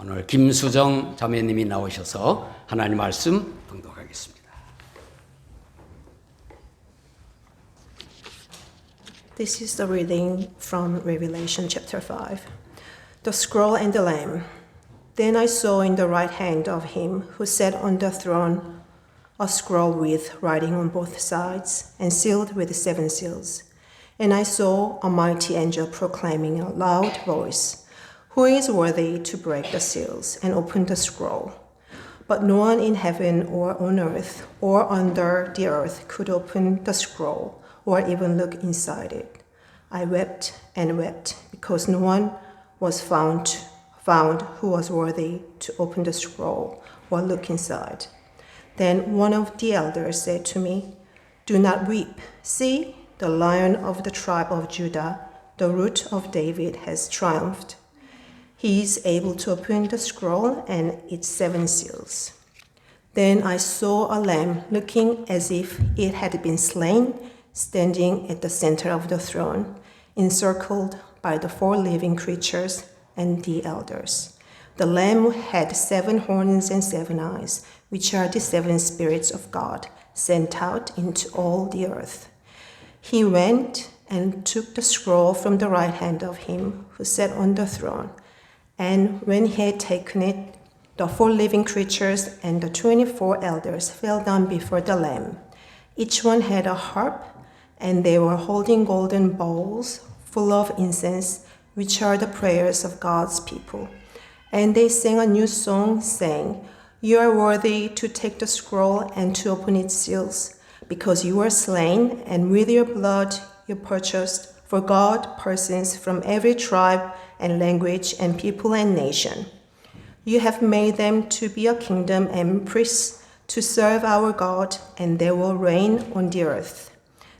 오늘 김수정 자매님이 나오셔서 하나님 말씀 봉독하겠습니다. This is the reading from Revelation chapter 5. The scroll and the Lamb. Then I saw in the right hand of him who sat on the throne a scroll with writing on both sides and sealed with 7 seals. And I saw a mighty angel proclaiming in a loud voice, "Who is worthy to break the seals and open the scroll?" But no one in heaven or on earth or under the earth could open the scroll or even look inside it. I wept and wept because no one was found who was worthy to open the scroll or look inside. Then one of the elders said to me, "Do not weep. See, the Lion of the tribe of Judah, the Root of David, has triumphed. He is able to open the scroll and its 7 seals." Then I saw a lamb looking as if it had been slain, standing at the center of the throne, encircled by the 4 living creatures and the elders. The lamb had 7 horns and 7 eyes, which are the 7 spirits of God, sent out into all the earth. He went and took the scroll from the right hand of him who sat on the throne. And when he had taken it, the 4 living creatures and the 24 elders fell down before the Lamb. Each one had a harp, and they were holding golden bowls full of incense, which are the prayers of God's people. And they sang a new song, saying, "You are worthy to take the scroll and to open its seals, because you were slain, and with your blood you purchased for God persons from every tribe and language and people and nation. You have made them to be a kingdom and priests to serve our God, and they will reign on the earth."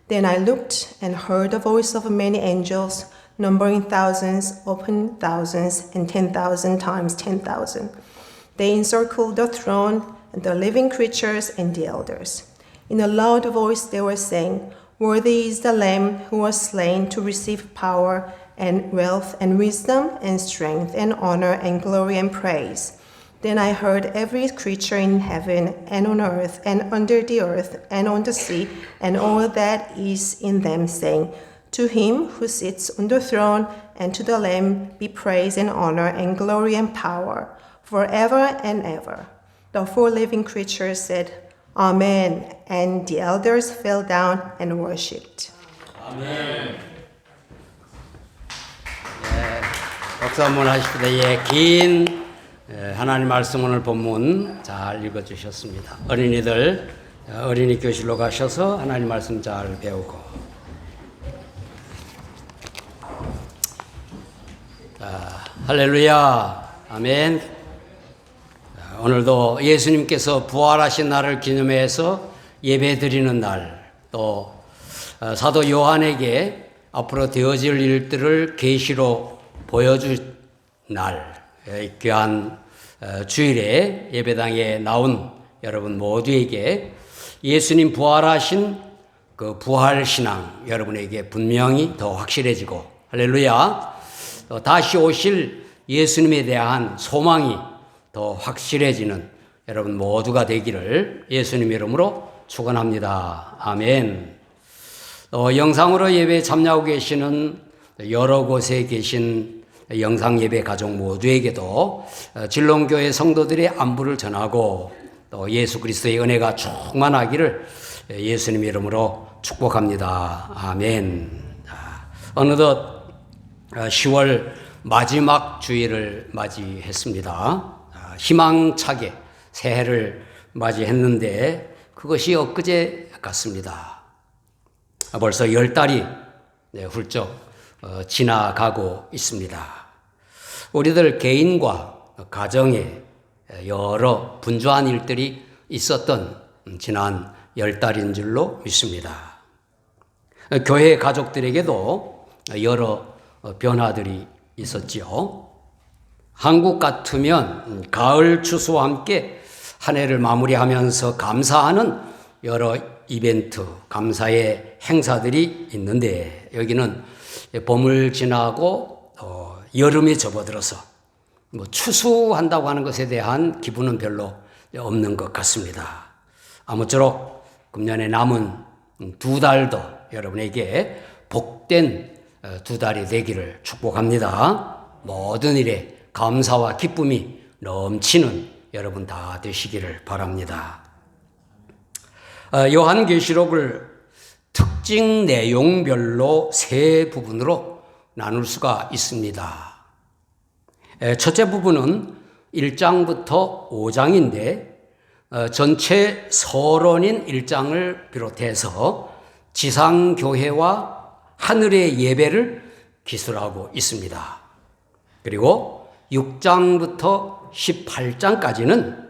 Then I looked and heard the voice of many angels, numbering thousands upon thousands and 10,000 times 10,000. They encircled the throne and the living creatures and the elders. In a loud voice they were saying, "Worthy is the Lamb who was slain to receive power and wealth and wisdom and strength and honor and glory and praise." Then I heard every creature in heaven and on earth and under the earth and on the sea and all that is in them saying, "To him who sits on the throne and to the Lamb be praise and honor and glory and power forever and ever." The 4 living creatures said, "Amen," and the elders fell down and worshipped. 아멘. 박수 한번 하십시다. 긴 하나님 말씀 오늘 본문 잘 읽어주셨습니다. 어린이들 어린이 교실로 가셔서 하나님 말씀 잘 배우고. 할렐루야. 아멘. 오늘도 예수님께서 부활하신 날을 기념해서 예배드리는 날, 또 사도 요한에게 앞으로 되어질 일들을 계시로 보여줄 날, 귀한 주일에 예배당에 나온 여러분 모두에게 예수님 부활하신 그 부활신앙 여러분에게 분명히 더 확실해지고, 할렐루야, 다시 오실 예수님에 대한 소망이 더 확실해지는 여러분 모두가 되기를 예수님 이름으로 축원합니다. 아멘. 영상으로 예배에 참여하고 계시는 여러 곳에 계신 영상 예배 가족 모두에게도 진롱교회 성도들의 안부를 전하고 또 예수 그리스도의 은혜가 충만하기를 예수님 이름으로 축복합니다. 아멘. 어느덧 10월 마지막 주일을 맞이했습니다. 희망차게 새해를 맞이했는데 그것이 엊그제 같습니다. 벌써 10달이 훌쩍 지나가고 있습니다. 우리들 개인과 가정에 여러 분주한 일들이 있었던 지난 10달인 줄로 믿습니다. 교회 가족들에게도 여러 변화들이 있었지요. 한국 같으면 가을 추수와 함께 한 해를 마무리하면서 감사하는 여러 이벤트, 감사의 행사들이 있는데 여기는 봄을 지나고 여름에 접어들어서 추수한다고 하는 것에 대한 기분은 별로 없는 것 같습니다. 아무쪼록 금년에 남은 2달도 여러분에게 복된 2달이 되기를 축복합니다. 모든 일에 감사와 기쁨이 넘치는 여러분 다 되시기를 바랍니다. 요한계시록을 특징 내용별로 3부분으로 나눌 수가 있습니다. 첫째 부분은 1장부터 5장인데 전체 서론인 1장을 비롯해서 지상교회와 하늘의 예배를 기술하고 있습니다. 그리고 6장부터 18장까지는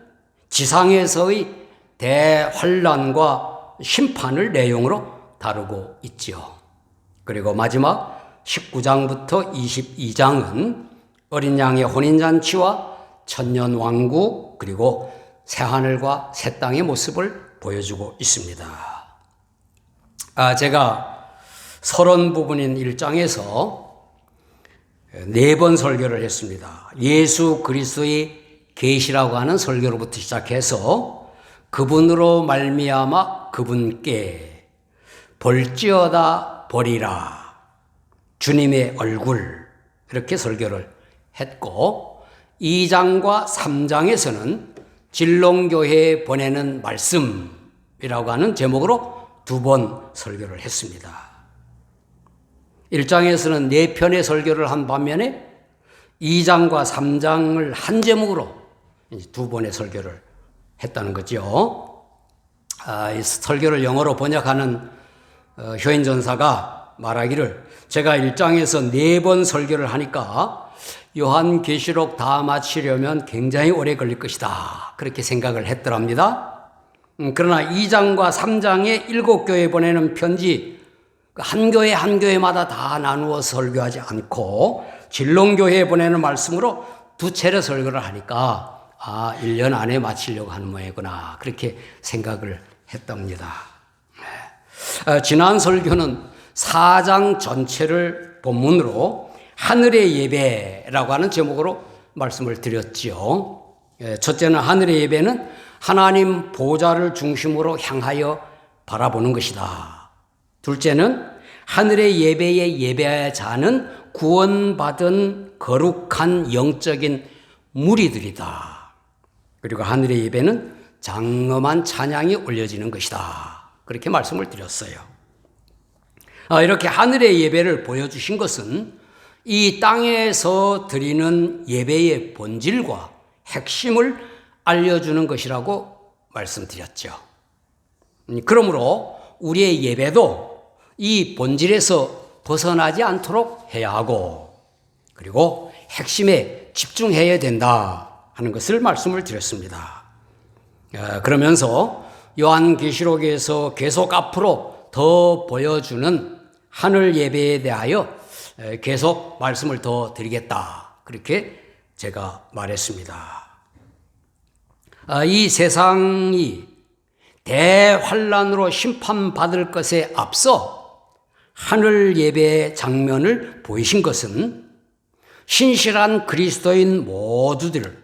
지상에서의 대환란과 심판을 내용으로 다루고 있죠. 그리고 마지막 19장부터 22장은 어린 양의 혼인잔치와 천년왕국 그리고 새하늘과 새 땅의 모습을 보여주고 있습니다. 제가 서론 부분인 1장에서 4번 설교를 했습니다. 예수 그리스도의 계시라고 하는 설교로부터 시작해서 그분으로 말미암아 그분께 볼지어다 보리라 주님의 얼굴 이렇게 설교를 했고 2장과 3장에서는 진롱교회에 보내는 말씀이라고 하는 제목으로 2번 설교를 했습니다. 1장에서는 4편의 설교를 한 반면에 2장과 3장을 한 제목으로 2번의 설교를 했다는 거죠. 이 설교를 영어로 번역하는 효인 전사가 말하기를 제가 1장에서 4번 설교를 하니까 요한계시록 다 마치려면 굉장히 오래 걸릴 것이다. 그렇게 생각을 했더랍니다. 그러나 2장과 3장에 7교회에 보내는 편지 한 교회 한 교회마다 다 나누어 설교하지 않고 진롱교회에 보내는 말씀으로 2차례 설교를 하니까 1년 안에 마치려고 하는 모양이구나. 그렇게 생각을 했답니다. 지난 설교는 4장 전체를 본문으로 하늘의 예배라고 하는 제목으로 말씀을 드렸지요. 첫째는 하늘의 예배는 하나님 보좌를 중심으로 향하여 바라보는 것이다. 둘째는 하늘의 예배에 예배해야 자는 구원받은 거룩한 영적인 무리들이다. 그리고 하늘의 예배는 장엄한 찬양이 올려지는 것이다. 그렇게 말씀을 드렸어요. 이렇게 하늘의 예배를 보여주신 것은 이 땅에서 드리는 예배의 본질과 핵심을 알려주는 것이라고 말씀드렸죠. 그러므로 우리의 예배도 이 본질에서 벗어나지 않도록 해야 하고 그리고 핵심에 집중해야 된다 하는 것을 말씀을 드렸습니다. 그러면서 요한계시록에서 계속 앞으로 더 보여주는 하늘 예배에 대하여 계속 말씀을 더 드리겠다. 그렇게 제가 말했습니다. 이 세상이 대환란으로 심판받을 것에 앞서 하늘 예배의 장면을 보이신 것은 신실한 그리스도인 모두들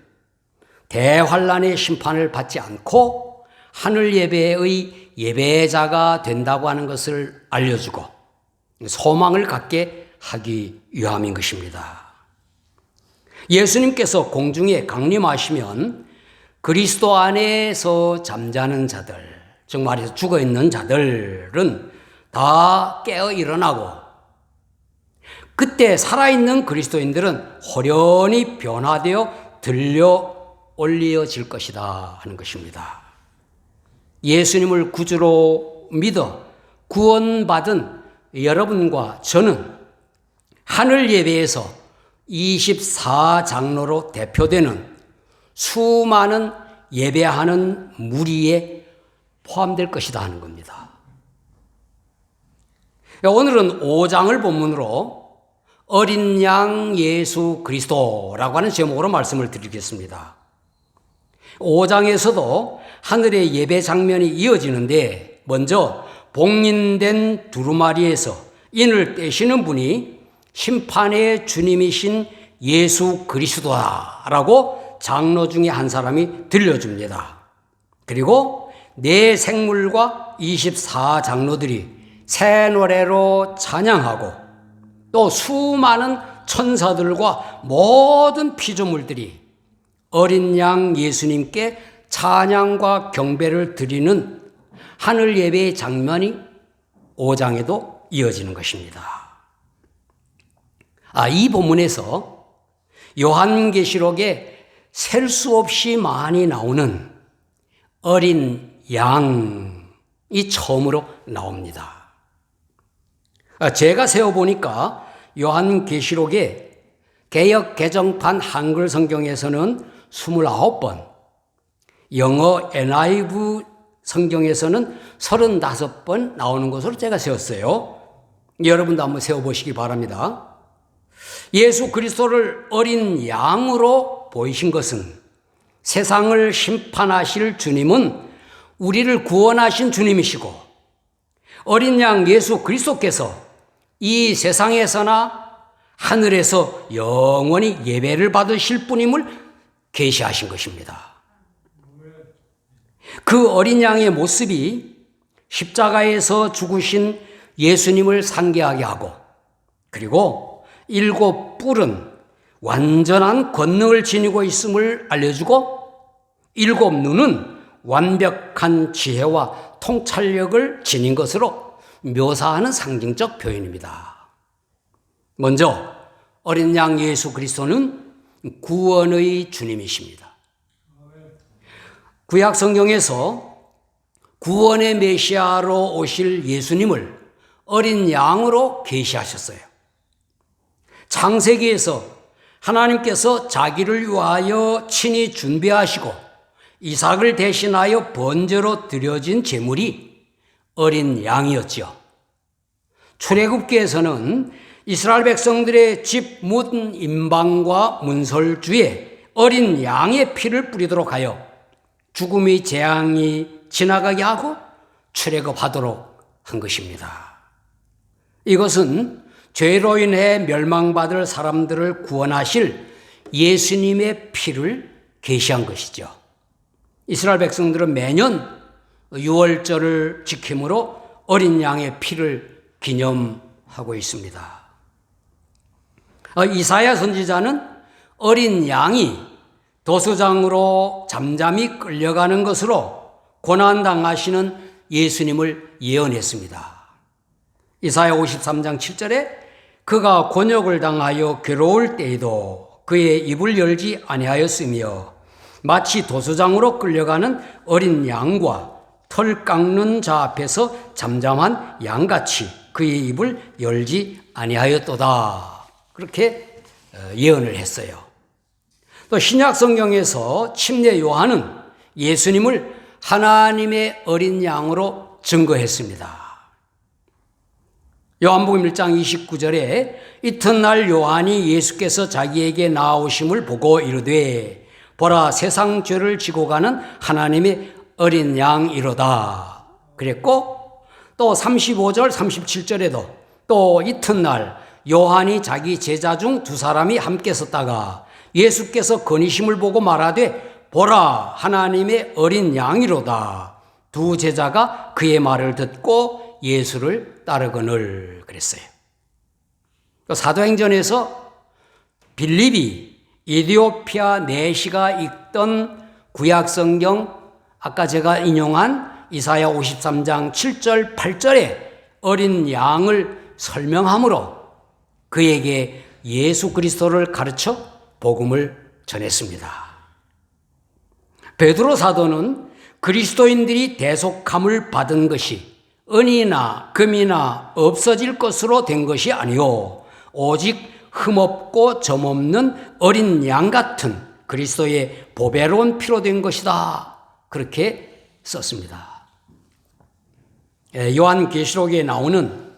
대환란의 심판을 받지 않고 하늘 예배의 예배자가 된다고 하는 것을 알려주고 소망을 갖게 하기 위함인 것입니다. 예수님께서 공중에 강림하시면 그리스도 안에서 잠자는 자들, 즉 말해서 죽어있는 자들은 다 깨어 일어나고 그때 살아있는 그리스도인들은 호련히 변화되어 들려 올려질 것이다 하는 것입니다. 예수님을 구주로 믿어 구원받은 여러분과 저는 하늘 예배에서 24장로로 대표되는 수많은 예배하는 무리에 포함될 것이다 하는 겁니다. 오늘은 5장을 본문으로 어린 양 예수 그리스도라고 하는 제목으로 말씀을 드리겠습니다. 5장에서도 하늘의 예배 장면이 이어지는데 먼저 봉인된 두루마리에서 인을 떼시는 분이 심판의 주님이신 예수 그리스도다라고 장로 중에 한 사람이 들려줍니다. 그리고 네 생물과 24장로들이 새 노래로 찬양하고 또 수많은 천사들과 모든 피조물들이 어린 양 예수님께 찬양과 경배를 드리는 하늘 예배의 장면이 5장에도 이어지는 것입니다. 이 본문에서 요한계시록에 셀 수 없이 많이 나오는 어린 양이 처음으로 나옵니다. 제가 세어보니까 요한계시록에 개역 개정판 한글 성경에서는 29번, 영어 NIV 성경에서는 35번 나오는 것으로 제가 세웠어요. 여러분도 한번 세워보시기 바랍니다. 예수 그리스도를 어린 양으로 보이신 것은 세상을 심판하실 주님은 우리를 구원하신 주님이시고 어린 양 예수 그리스도께서 이 세상에서나 하늘에서 영원히 예배를 받으실 분임을 계시하신 것입니다. 그 어린 양의 모습이 십자가에서 죽으신 예수님을 상기하게 하고 그리고 7 뿔은 완전한 권능을 지니고 있음을 알려주고 7 눈은 완벽한 지혜와 통찰력을 지닌 것으로 묘사하는 상징적 표현입니다. 먼저 어린 양 예수 그리스도는 구원의 주님이십니다. 구약 성경에서 구원의 메시아로 오실 예수님을 어린 양으로 계시하셨어요. 창세기에서 하나님께서 자기를 위하여 친히 준비하시고 이삭을 대신하여 번제로 드려진 제물이 어린 양이었지요. 출애굽기에서는 이스라엘 백성들의 집 문 임방과 문설주에 어린 양의 피를 뿌리도록 하여 죽음의 재앙이 지나가게 하고 출애굽하도록 한 것입니다. 이것은 죄로 인해 멸망받을 사람들을 구원하실 예수님의 피를 계시한 것이죠. 이스라엘 백성들은 매년 6월절을 지킴으로 어린 양의 피를 기념하고 있습니다. 이사야 선지자는 어린 양이 도수장으로 잠잠히 끌려가는 것으로 고난당하시는 예수님을 예언했습니다. 이사야 53장 7절에 그가 곤욕을 당하여 괴로울 때에도 그의 입을 열지 아니하였으며 마치 도수장으로 끌려가는 어린 양과 털 깎는 자 앞에서 잠잠한 양같이 그의 입을 열지 아니하였도다. 그렇게 예언을 했어요. 또 신약 성경에서 침례 요한은 예수님을 하나님의 어린 양으로 증거했습니다. 요한복음 1장 29절에 이튿날 요한이 예수께서 자기에게 나오심을 보고 이르되 보라 세상 죄를 지고 가는 하나님의 어린 양이로다 그랬고 또 35절 37절에도 또 이튿날 요한이 자기 제자 중 2사람이 함께 섰다가 예수께서 거니심을 보고 말하되 보라 하나님의 어린 양이로다. 2 제자가 그의 말을 듣고 예수를 따르거늘 그랬어요. 사도행전에서 빌립이 이디오피아 내시가 읽던 구약성경 아까 제가 인용한 이사야 53장 7절 8절에 어린 양을 설명함으로 그에게 예수 그리스도를 가르쳐 복음을 전했습니다. 베드로 사도는 그리스도인들이 대속함을 받은 것이 은이나 금이나 없어질 것으로 된 것이 아니요 오직 흠없고 점없는 어린 양 같은 그리스도의 보배로운 피로 된 것이다. 그렇게 썼습니다. 요한계시록에 나오는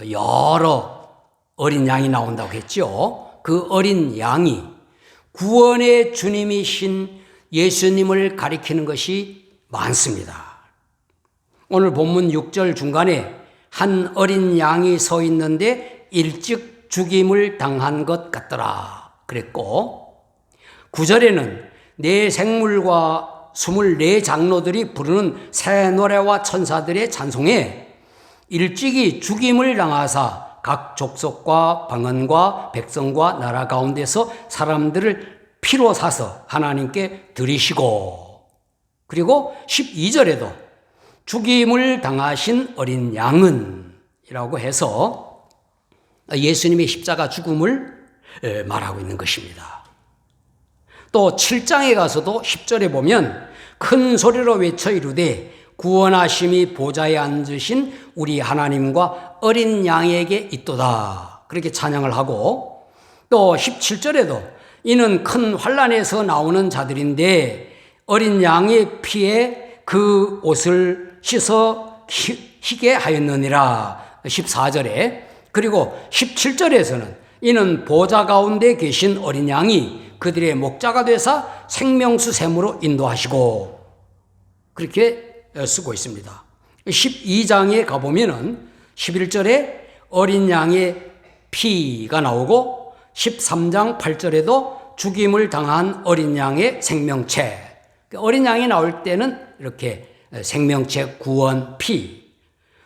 여러 어린 양이 나온다고 했죠. 그 어린 양이 구원의 주님이신 예수님을 가리키는 것이 많습니다. 오늘 본문 6절 중간에 한 어린 양이 서 있는데 일찍 죽임을 당한 것 같더라 그랬고 9절에는 네 생물과 24장로들이 부르는 새 노래와 천사들의 찬송에 일찍이 죽임을 당하사 각 족속과 방언과 백성과 나라 가운데서 사람들을 피로 사서 하나님께 드리시고, 그리고 12절에도 죽임을 당하신 어린 양은 이라고 해서 예수님의 십자가 죽음을 말하고 있는 것입니다. 또 7장에 가서도 10절에 보면 큰 소리로 외쳐 이르되 구원하심이 보좌에 앉으신 우리 하나님과 어린 양에게 있도다, 그렇게 찬양을 하고, 또 17절에도 이는 큰 환난에서 나오는 자들인데 어린 양의 피에 그 옷을 씻어 희게 하였느니라, 14절에. 그리고 17절에서는 이는 보좌 가운데 계신 어린 양이 그들의 목자가 되사 생명수 샘으로 인도하시고, 그렇게 쓰고 있습니다. 12장에 가보면은 11절에 어린 양의 피가 나오고 13장 8절에도 죽임을 당한 어린 양의 생명체, 어린 양이 나올 때는 이렇게 생명체, 구원, 피.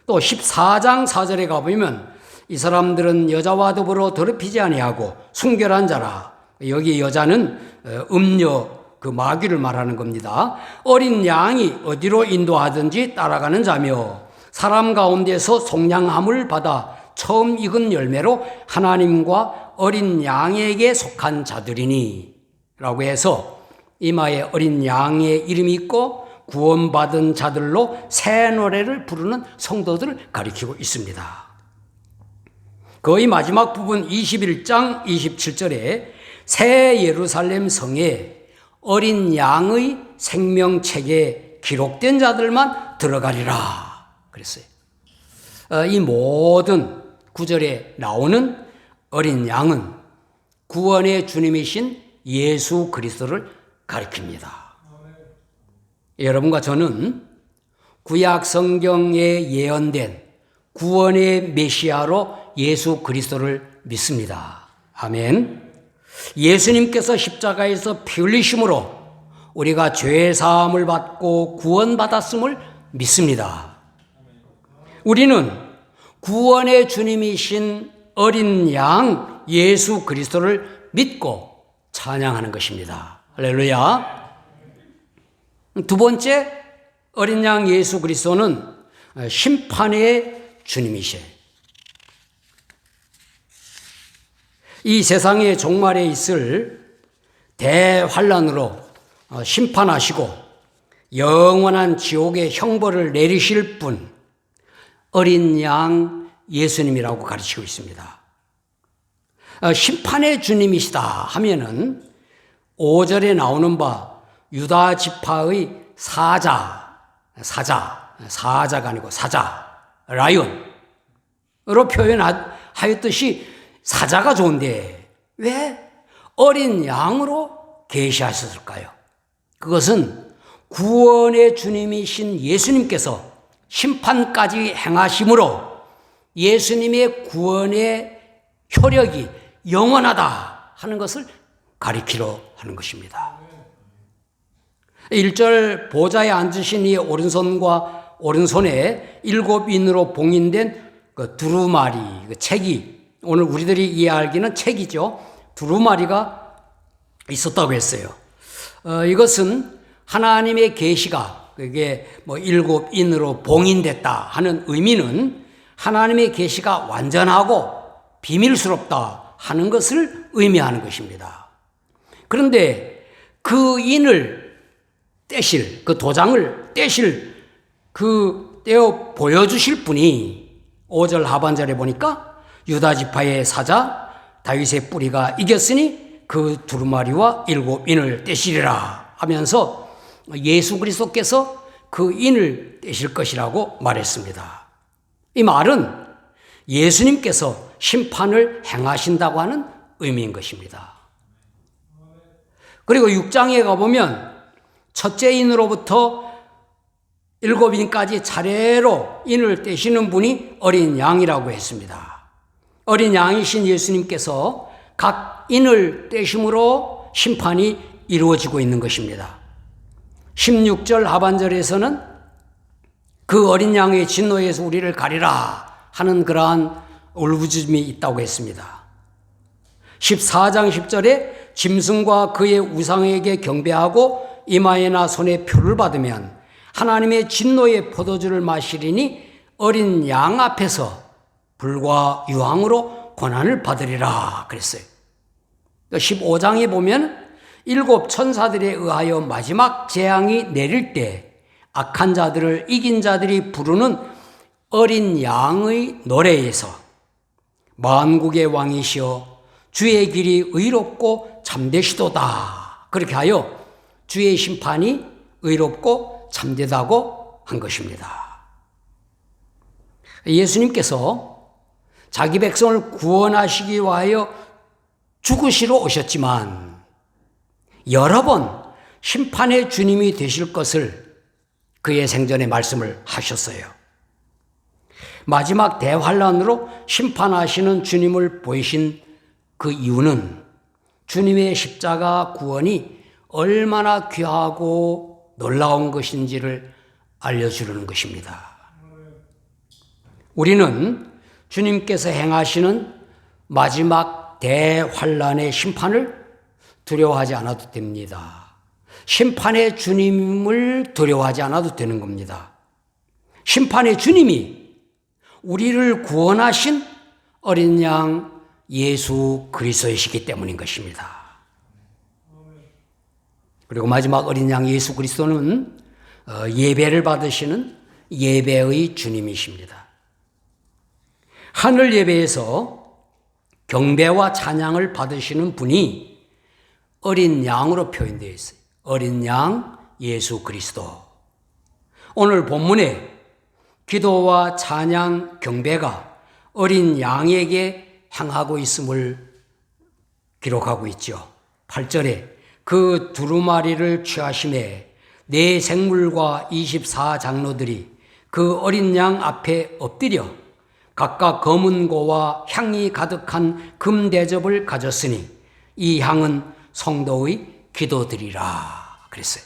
또 14장 4절에 가보면 이 사람들은 여자와 더불어 더럽히지 아니하고 순결한 자라. 여기 여자는 음녀, 그 마귀를 말하는 겁니다. 어린 양이 어디로 인도하든지 따라가는 자며 사람 가운데서 속량함을 받아 처음 익은 열매로 하나님과 어린 양에게 속한 자들이니 라고 해서 이마에 어린 양의 이름이 있고 구원받은 자들로 새 노래를 부르는 성도들을 가리키고 있습니다. 거의 마지막 부분 21장 27절에 새 예루살렘 성에 어린 양의 생명책에 기록된 자들만 들어가리라 그랬어요. 이 모든 구절에 나오는 어린 양은 구원의 주님이신 예수 그리스도를 가리킵니다. 여러분과 저는 구약 성경에 예언된 구원의 메시아로 예수 그리스도를 믿습니다. 아멘. 예수님께서 십자가에서 피 흘리심으로 우리가 죄 사함을 받고 구원받았음을 믿습니다. 우리는 구원의 주님이신 어린 양 예수 그리스도를 믿고 찬양하는 것입니다. 할렐루야. 두 번째, 어린 양 예수 그리스도는 심판의 주님이시에요. 이 세상의 종말에 있을 대환란으로 심판하시고 영원한 지옥의 형벌을 내리실 분, 어린 양 예수님이라고 가르치고 있습니다. 심판의 주님이시다 하면은 5절에 나오는 바 유다 지파의 사자가 아니고 사자, 라이온으로 표현하였듯이 사자가 좋은데 왜 어린 양으로 계시하셨을까요? 그것은 구원의 주님이신 예수님께서 심판까지 행하심으로 예수님의 구원의 효력이 영원하다 하는 것을 가리키려 하는 것입니다. 1절 보좌에 앉으신 이 오른손과 오른손에 7인으로 봉인된 그 두루마리, 그 책이, 오늘 우리들이 이해하기는 책이죠. 두루마리가 있었다고 했어요. 이것은 하나님의 계시가 그게 7인으로 봉인됐다 하는 의미는 하나님의 계시가 완전하고 비밀스럽다 하는 것을 의미하는 것입니다. 그런데 그 인을 떼실, 그 도장을 떼실, 그 떼어 보여주실 분이 5절 하반절에 보니까 유다 지파의 사자 다윗의 뿌리가 이겼으니 그 두루마리와 7인을 떼시리라 하면서 예수 그리스도께서 그 인을 떼실 것이라고 말했습니다. 이 말은 예수님께서 심판을 행하신다고 하는 의미인 것입니다. 그리고 6장에 가보면 첫째 인으로부터 7인까지 차례로 인을 떼시는 분이 어린 양이라고 했습니다. 어린 양이신 예수님께서 각 인을 떼심으로 심판이 이루어지고 있는 것입니다. 16절 하반절에서는 그 어린 양의 진노에서 우리를 가리라 하는 그러한 울부짖음이 있다고 했습니다. 14장 10절에 짐승과 그의 우상에게 경배하고 이마에나 손에 표를 받으면 하나님의 진노의 포도주를 마시리니 어린 양 앞에서 불과 유황으로 고난을 받으리라 그랬어요. 15장에 보면 7 천사들에 의하여 마지막 재앙이 내릴 때 악한 자들을 이긴 자들이 부르는 어린 양의 노래에서 만국의 왕이시여 주의 길이 의롭고 참되시도다 그렇게 하여 주의 심판이 의롭고 참되다고 한 것입니다. 예수님께서 자기 백성을 구원하시기 위하여 죽으시러 오셨지만 여러 번 심판의 주님이 되실 것을 그의 생전에 말씀을 하셨어요. 마지막 대환란으로 심판하시는 주님을 보이신 그 이유는 주님의 십자가 구원이 얼마나 귀하고 놀라운 것인지를 알려주려는 것입니다. 우리는 주님께서 행하시는 마지막 대환란의 심판을 두려워하지 않아도 됩니다. 심판의 주님을 두려워하지 않아도 되는 겁니다. 심판의 주님이 우리를 구원하신 어린 양 예수 그리스도이시기 때문인 것입니다. 그리고 마지막 어린 양 예수 그리스도는 예배를 받으시는 예배의 주님이십니다. 하늘 예배에서 경배와 찬양을 받으시는 분이 어린 양으로 표현되어 있어요. 어린 양 예수 그리스도. 오늘 본문에 기도와 찬양, 경배가 어린 양에게 향하고 있음을 기록하고 있죠. 8절에 그 두루마리를 취하심에 네 생물과 24장로들이 그 어린 양 앞에 엎드려 각각 검은 고와 향이 가득한 금 대접을 가졌으니 이 향은 성도의 기도드리라 그랬어요.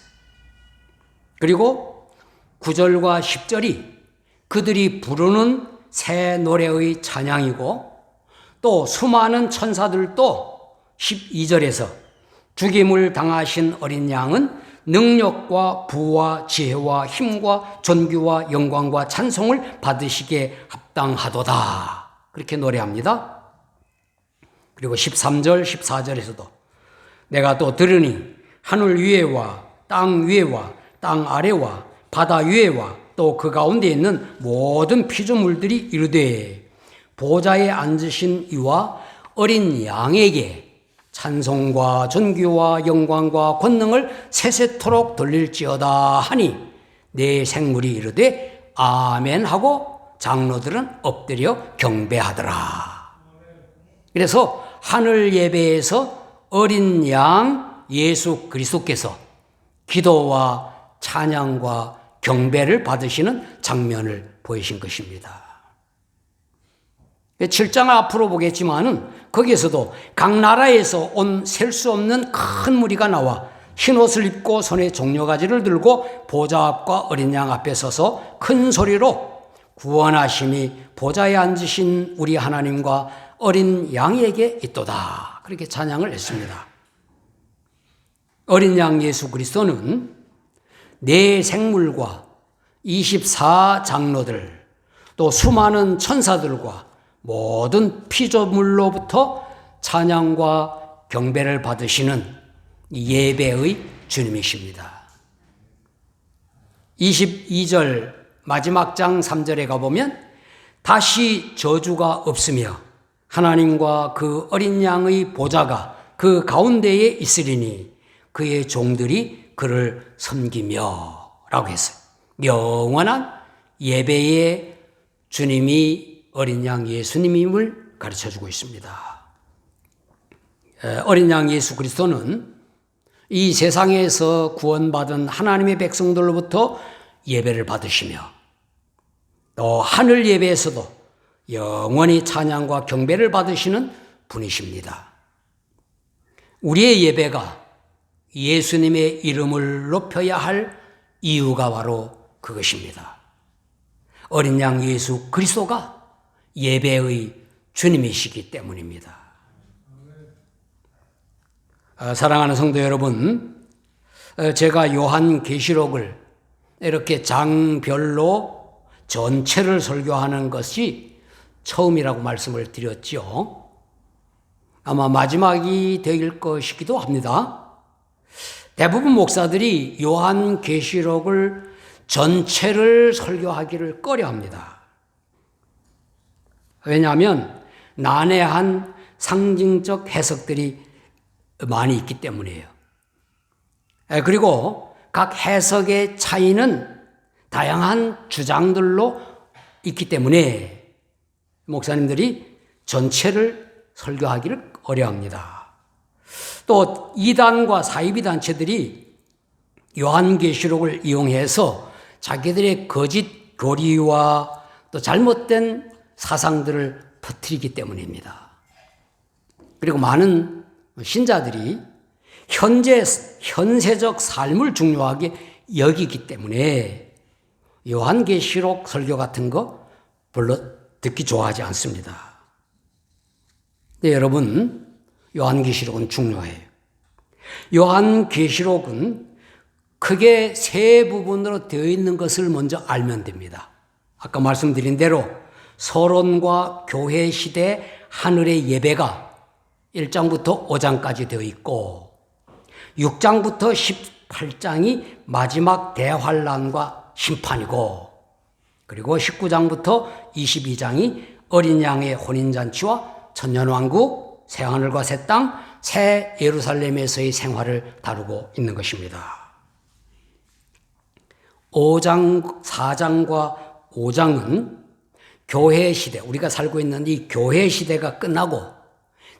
그리고 9절과 10절이 그들이 부르는 새 노래의 찬양이고 또 수많은 천사들도 12절에서 죽임을 당하신 어린 양은 능력과 부와 지혜와 힘과 존귀와 영광과 찬송을 받으시기에 합당하도다 그렇게 노래합니다. 그리고 13절 14절에서도 내가 또 들으니 하늘 위에와 땅 위에와 땅 아래와 바다 위에와 또 그 가운데 있는 모든 피조물들이 이르되 보좌에 앉으신 이와 어린 양에게 찬송과 존귀와 영광과 권능을 세세토록 돌릴지어다 하니 네 생물이 이르되 아멘 하고 장로들은 엎드려 경배하더라. 그래서 하늘 예배에서 어린 양 예수 그리스도께서 기도와 찬양과 경배를 받으시는 장면을 보이신 것입니다. 7장 앞으로 보겠지만은 거기에서도 각 나라에서 온 셀 수 없는 큰 무리가 나와 흰옷을 입고 손에 종려가지를 들고 보좌 앞과 어린 양 앞에 서서 큰 소리로 구원하심이 보좌에 앉으신 우리 하나님과 어린 양에게 있도다 그렇게 찬양을 했습니다. 어린 양 예수 그리스도는 네 생물과 24장로들 또 수많은 천사들과 모든 피조물로부터 찬양과 경배를 받으시는 예배의 주님이십니다. 22절 마지막 장 3절에 가보면 다시 저주가 없으며 하나님과 그 어린 양의 보좌가 그 가운데에 있으리니 그의 종들이 그를 섬기며 라고 했어요. 영원한 예배의 주님이 어린 양 예수님임을 가르쳐주고 있습니다. 어린 양 예수 그리스도는 이 세상에서 구원받은 하나님의 백성들로부터 예배를 받으시며 또 하늘 예배에서도 영원히 찬양과 경배를 받으시는 분이십니다. 우리의 예배가 예수님의 이름을 높여야 할 이유가 바로 그것입니다. 어린 양 예수 그리스도가 예배의 주님이시기 때문입니다. 사랑하는 성도 여러분, 제가 요한계시록을 이렇게 장별로 전체를 설교하는 것이 처음이라고 말씀을 드렸죠. 아마 마지막이 될 것이기도 합니다. 대부분 목사들이 요한계시록을 전체를 설교하기를 꺼려합니다. 왜냐하면 난해한 상징적 해석들이 많이 있기 때문이에요. 그리고 각 해석의 차이는 다양한 주장들로 있기 때문에 목사님들이 전체를 설교하기를 어려워합니다. 또 이단과 사이비 단체들이 요한계시록을 이용해서 자기들의 거짓 교리와 또 잘못된 사상들을 퍼뜨리기 때문입니다. 그리고 많은 신자들이 현세적 삶을 중요하게 여기기 때문에 요한계시록 설교 같은 거 별로 듣기 좋아하지 않습니다. 네, 여러분, 요한계시록은 중요해요. 요한계시록은 크게 세 부분으로 되어 있는 것을 먼저 알면 됩니다. 아까 말씀드린 대로 서론과 교회 시대 하늘의 예배가 1장부터 5장까지 되어 있고 6장부터 18장이 마지막 대환란과 심판이고 그리고 19장부터 22장이 어린 양의 혼인잔치와 천년왕국, 새하늘과 새 땅, 새 예루살렘에서의 생활을 다루고 있는 것입니다. 5장, 4장과 5장은 교회 시대, 우리가 살고 있는 이 교회 시대가 끝나고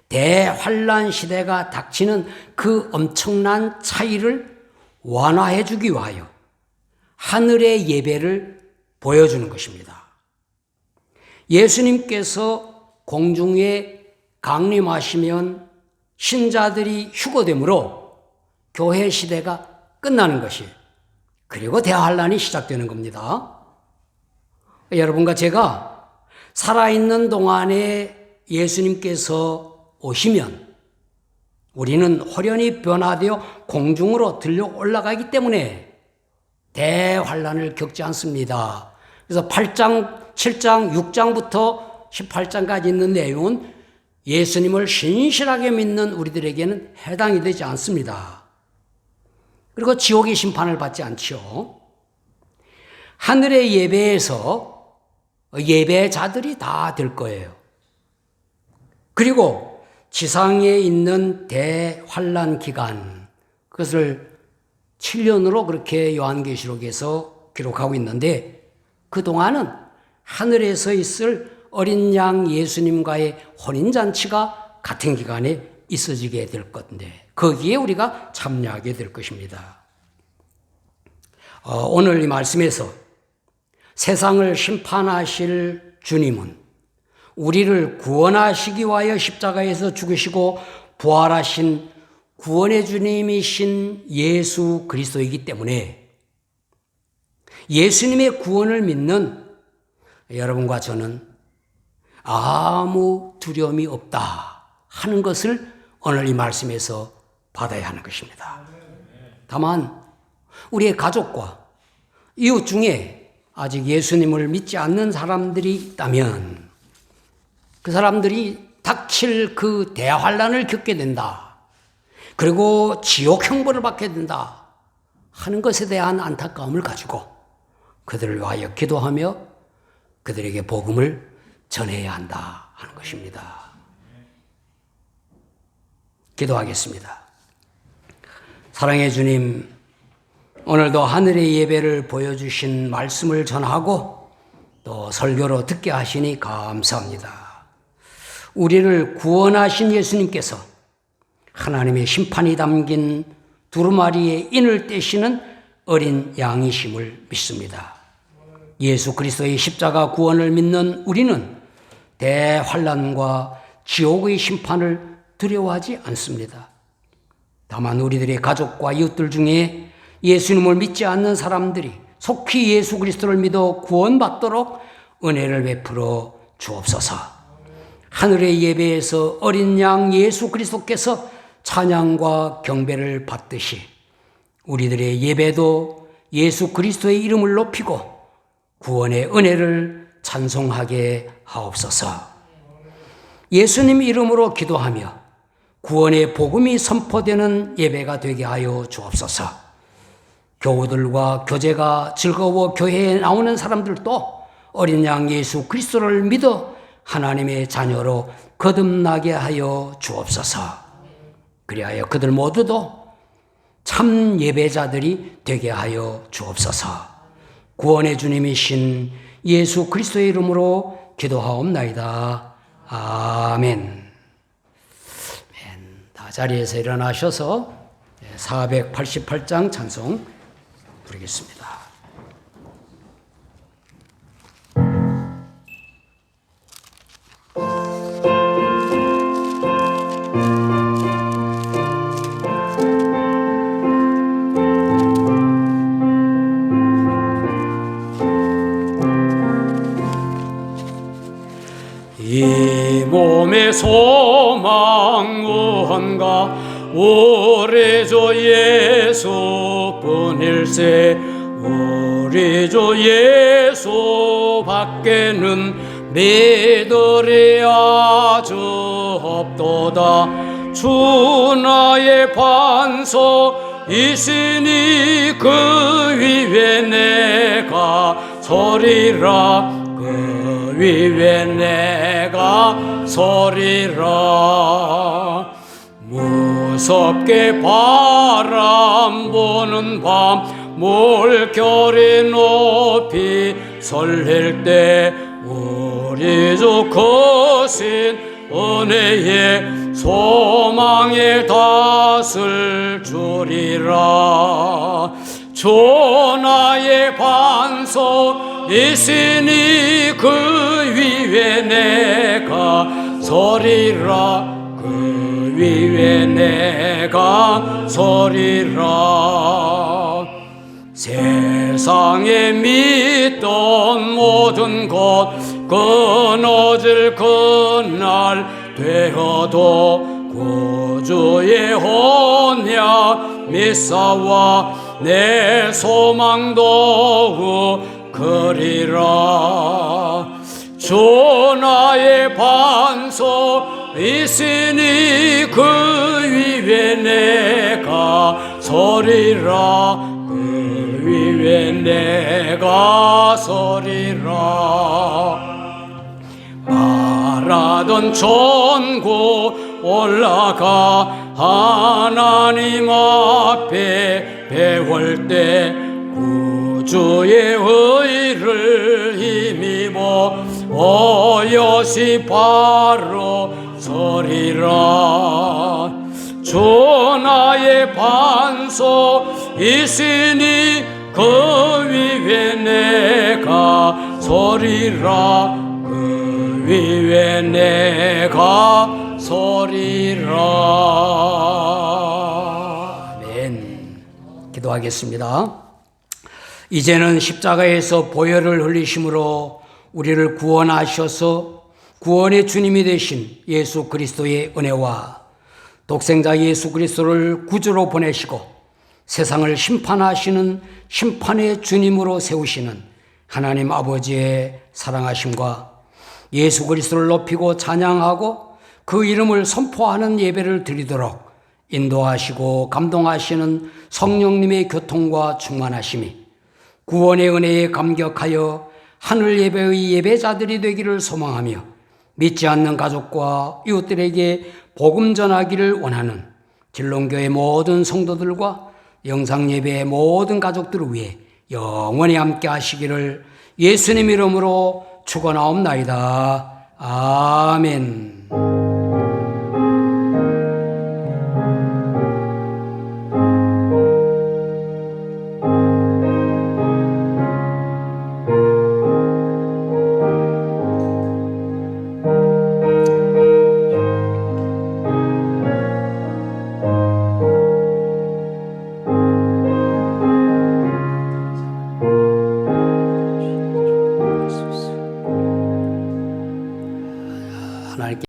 대환란 시대가 닥치는 그 엄청난 차이를 완화해 주기 위하여 하늘의 예배를 보여주는 것입니다. 예수님께서 공중에 강림하시면 신자들이 휴거되므로 교회 시대가 끝나는 것이 그리고 대환란이 시작되는 겁니다. 여러분과 제가 살아있는 동안에 예수님께서 오시면 우리는 홀연히 변화되어 공중으로 들려 올라가기 때문에 대환란을 겪지 않습니다. 그래서 8장, 7장, 6장부터 18장까지 있는 내용은 예수님을 신실하게 믿는 우리들에게는 해당이 되지 않습니다. 그리고 지옥의 심판을 받지 않죠. 하늘의 예배에서 예배자들이 다 될 거예요. 그리고 지상에 있는 대환란 기간, 그것을 7년으로 그렇게 요한계시록에서 기록하고 있는데 그동안은 하늘에서 있을 어린 양 예수님과의 혼인잔치가 같은 기간에 있어지게 될 건데 거기에 우리가 참여하게 될 것입니다. 오늘 이 말씀에서 세상을 심판하실 주님은 우리를 구원하시기 위하여 십자가에서 죽으시고 부활하신 구원의 주님이신 예수 그리스도이기 때문에 예수님의 구원을 믿는 여러분과 저는 아무 두려움이 없다 하는 것을 오늘 이 말씀에서 받아야 하는 것입니다. 다만 우리의 가족과 이웃 중에 아직 예수님을 믿지 않는 사람들이 있다면 그 사람들이 닥칠 그 대환란을 겪게 된다. 그리고 지옥 형벌을 받게 된다 하는 것에 대한 안타까움을 가지고 그들을 위하여 기도하며 그들에게 복음을 전해야 한다 하는 것입니다. 기도하겠습니다. 사랑의 주님, 오늘도 하늘의 예배를 보여주신 말씀을 전하고 또 설교로 듣게 하시니 감사합니다. 우리를 구원하신 예수님께서 하나님의 심판이 담긴 두루마리의 인을 떼시는 어린 양이심을 믿습니다. 예수 그리스도의 십자가 구원을 믿는 우리는 대환란과 지옥의 심판을 두려워하지 않습니다. 다만 우리들의 가족과 이웃들 중에 예수님을 믿지 않는 사람들이 속히 예수 그리스도를 믿어 구원받도록 은혜를 베풀어 주옵소서. 하늘의 예배에서 어린 양 예수 그리스도께서 찬양과 경배를 받듯이 우리들의 예배도 예수 그리스도의 이름을 높이고 구원의 은혜를 찬송하게 하옵소서. 예수님 이름으로 기도하며 구원의 복음이 선포되는 예배가 되게 하여 주옵소서. 교우들과 교제가 즐거워 교회에 나오는 사람들도 어린 양 예수 그리스도를 믿어 하나님의 자녀로 거듭나게 하여 주옵소서. 그리하여 그들 모두도 참 예배자들이 되게 하여 주옵소서. 구원의 주님이신 예수 그리스도의 이름으로 기도하옵나이다. 아멘. 다 자리에서 일어나셔서 488장 찬송 부르겠습니다. 이 몸의 소망 무언가 우리 주 예수뿐일세. 우리 주 예수 밖에는 믿으리 아주 없도다. 주 나의 반석이시니 그 위에 내가 서리라. 그 위에 내가 서리라. 무섭게 바람 부는 밤 물결이 높이 설릴 때 우리 주 크신 은혜의 소망의 닷을 주리라. 주 나의 반석이시니 그 위에 내가 서리라. 그 위에 내가 서리라. 세상에 믿던 모든 것 끊어질 그날 되어도 구주의 언약 믿사와 내 소망 더욱 크리라. 주 나의 반석이시니 그 위에 내가 서리라. 그 위에 내가 서리라. 바라던 천국 올라가 하나님 앞에 배울 때 구주의 의를 힘입어 어여시 바로 서리라. 주 나의 반석이시니 그 위에 내가 서리라. 그 위에 내가 서리라. 아멘. 기도하겠습니다. 이제는 십자가에서 보혈을 흘리심으로 우리를 구원하셔서 구원의 주님이 되신 예수 그리스도의 은혜와 독생자 예수 그리스도를 구주로 보내시고 세상을 심판하시는 심판의 주님으로 세우시는 하나님 아버지의 사랑하심과 예수 그리스도를 높이고 찬양하고 그 이름을 선포하는 예배를 드리도록 인도하시고 감동하시는 성령님의 교통과 충만하심이 구원의 은혜에 감격하여 하늘 예배의 예배자들이 되기를 소망하며 믿지 않는 가족과 이웃들에게 복음 전하기를 원하는 진롱교회 모든 성도들과 영상예배의 모든 가족들을 위해 영원히 함께 하시기를 예수님 이름으로 축원하옵나이다. 아멘. 하나님께